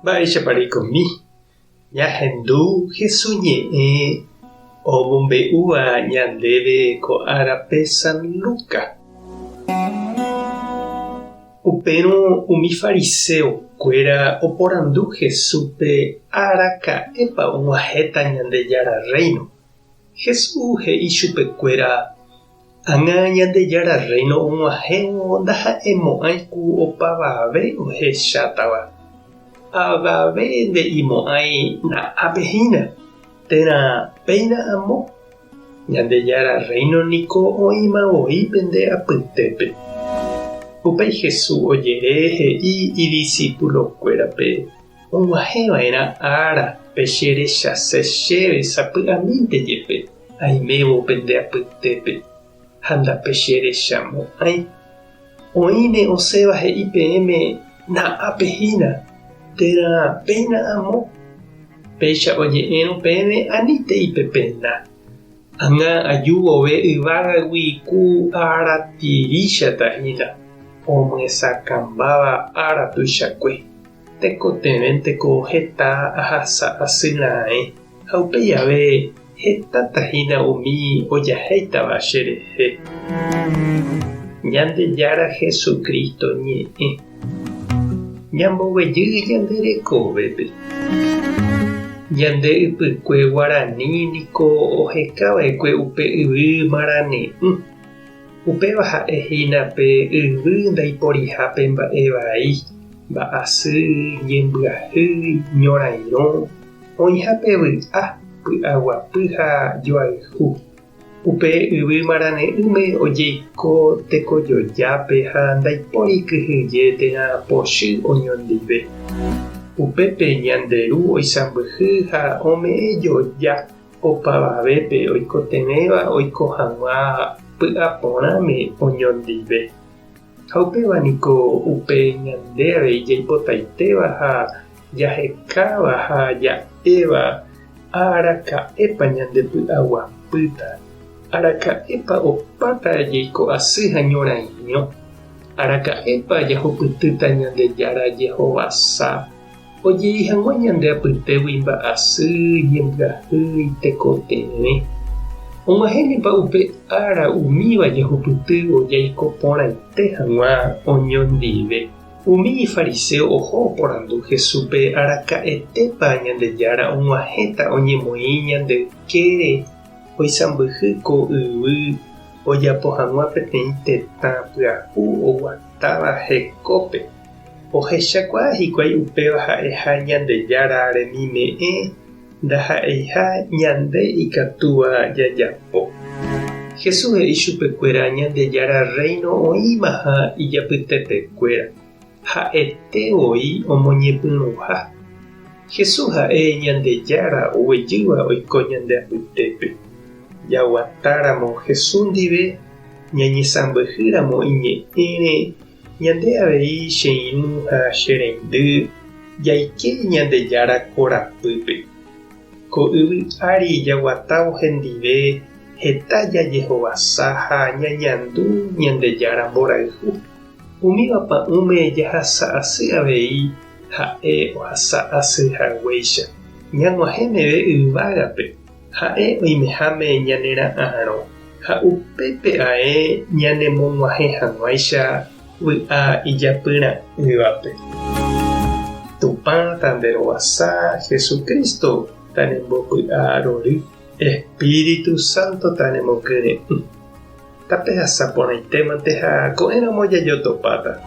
Mba'éichaparikomi ñahendu hesuñe'ẽ omombe'úva ñandéve ko árape San Lucas. Upérõ umi fariseokuéra oporandu Jesúspe araka'épa og̃uahẽta Ñandejára Reino. Jesús he'i chupekuéra: ág̃a Ñandejára Reino og̃uahẽvo ndaha'emo'ãiku opavave ohechátava. Avave nde'imo'ãi na'ápehína, térã péina amo. Ñandejára Reino niko oĩmavoi pende apytépe. Upéi Jesús ojere he'i idiscípulokuérape og̃uahẽva'erã ára pe cherechase chéve sapy'amínte jepe aimévo pende apytépe ha ndape cherechamo'ãi. Oĩne osẽva he'i peẽme na'ápehína, térã péina amo. Péicha oje'érõ peẽme anínteipe pena. Ág̃a ajúvove yvágagui ku áratirichatahína omyesakãmbáva ára tuichakue. Tekotevẽnteko heta ahasa asyra'ẽ ha upéi ave hetãtahína umi ojahéitava cherehe. Ñandejára Jesukristo ñe'ẽ ñamboguejy ñande rekovépe. Ñande ypykue Guarani niko ohekava'ekue upe yvy Marane'ỹ. Upéva ha'ehína pe yvy ndaiporihápe mba'e mba'asy, ñembyahýi, ñorairõ, oĩhápe vy'a, py'aguapy ha joayhu. Upe yvy Marane'ỹme ojeiko tekojojápe ha ndaipóri kyhyje térã pochy oñondive. Upépe ñanderu oisãmbyhy ha ome'ẽjoja opavavépe oikotevẽva oiko hag̃ua py'aporãme oñondive. Ha upéva niko upe ñande avei jaipotaitéva ha jahekáva ha ja'éva araka'épa ñande py'aguapýta. Araka'épa opáta jaiko asy ha ñorairõ. Araka'épa jahupytýta Ñandejára jehovasa. Ojei hag̃ua ñande apytégui mba'asy, ñembyahýi, tekotevẽ. Og̃uahẽnipa upe ára umíva jahupytývo jaiko porãite hag̃ua oñondive. Umi fariseo oho oporandu Jesúspe araka'etépa Ñandejára og̃uahẽta oñemoĩ ñande ykére oisãmbyhýko yvy ojapo hag̃ua peteĩ tetã pyahu oguatáva hekópe. Ohechakuaa hikuái upéva ha'eha Ñandejára remime'ẽ ndaha'eiha ñande ikatúva jajapo. Jesús he'i chupekuéra Ñandejára Reino oĩma ha ijapytepekuéra. Ha'etevoi omoñepyrũha. Jesús ha'e Ñandejára oguejýva oiko ñande apytépe. Jaguatáramo Jesús ndive ñañesãmbyhýramo iñe'ẽre ñande avei che irũ ha chereindy jaike Ñandejára korapýpe. Ko yvy ári jaguatávo hendive heta jajehovasa ha ñañandu Ñandejára mborayhu. Umíva pa'ũme jahasa asy avei ha'e ohasa asyhaguéicha. Ñag̃uahẽmeve yvágape ha'e oimeháme ñanera'ãrõ ha upépe ae ñanemog̃uahẽ hag̃uáicha vy'a ijapyra'ỹvape. Tupã tanderovasa Jesukristo tanembopy'arory. Espíritu Santo tanemokyre'ỹ. Tape hasaporãitémante ha ko'ẽramo jajotopáta.